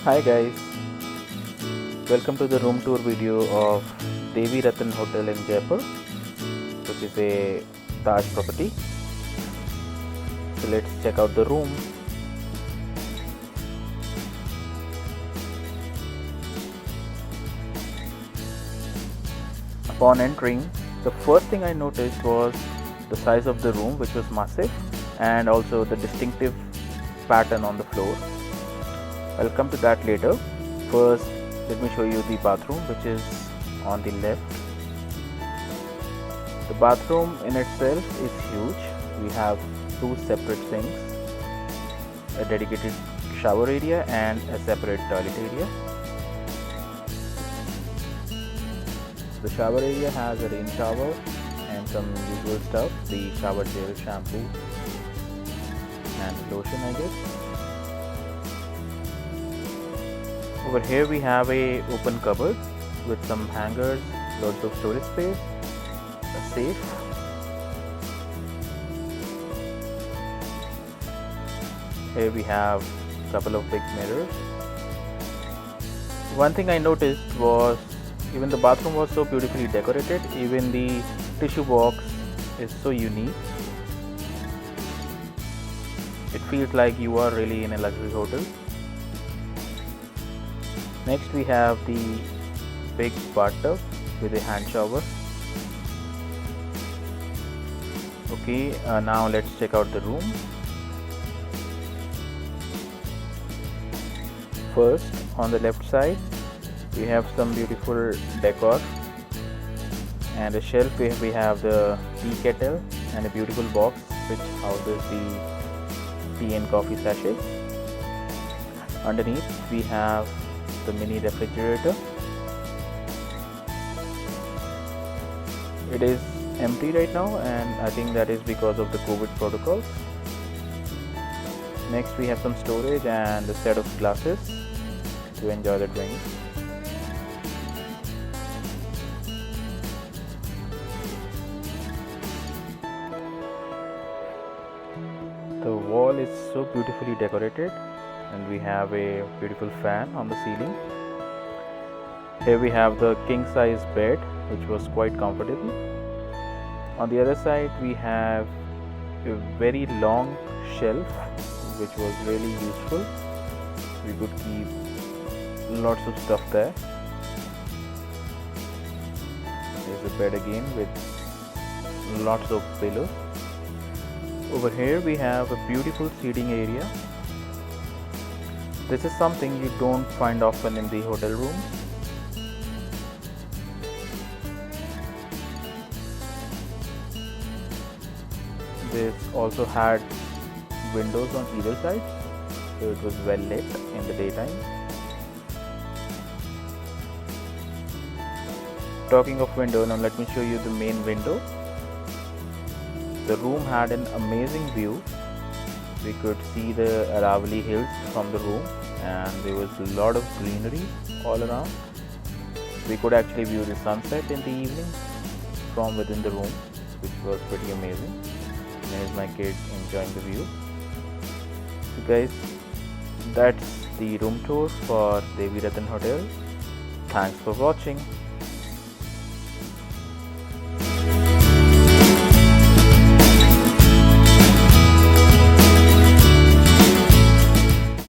Hi guys, welcome to the room tour video of Devi Ratn Hotel in Jaipur, which is a Taj property. So let's check out the room. Upon entering, the first thing I noticed was the size of the room, which was massive, and also the distinctive pattern on the floor. I'll come to that later. First, let me show you the bathroom, which is on the left. The bathroom in itself is huge. We have two separate sinks, a dedicated shower area and a separate toilet area. The shower area has a rain shower and some usual stuff, the shower gel, shampoo and lotion, I guess. Over here we have a open cupboard with some hangers, lots of storage space, a safe, here we have a couple of big mirrors. One thing I noticed was even the bathroom was so beautifully decorated, even the tissue box is so unique. It feels like you are really in a luxury hotel. Next we have the big bathtub with a hand shower. Okay, now let's check out the room. First, on the left side, we have some beautiful decor and a shelf where we have the tea kettle and a beautiful box which houses the tea and coffee sachets. Underneath we have the mini refrigerator. It is empty right now and I think that is because of the COVID protocols. Next we have some storage and a set of glasses to enjoy the drinks. The wall is so beautifully decorated and we have a beautiful fan on the ceiling. Here we have the king size bed which was quite comfortable. On the other side we have a very long shelf which was really useful. We could keep lots of stuff there. There's a bed again with lots of pillows. Over here we have a beautiful seating area. This is something you don't find often in the hotel rooms. This also had windows on either side, so it was well lit in the daytime. Talking of window, now let me show you the main window. The room had an amazing view. We could see the Aravali hills from the room and there was a lot of greenery all around. We could actually view the sunset in the evening from within the room, which was pretty amazing. There's my kid enjoying the view. So guys, that's the room tour for Devi Ratn Hotel. Thanks for watching.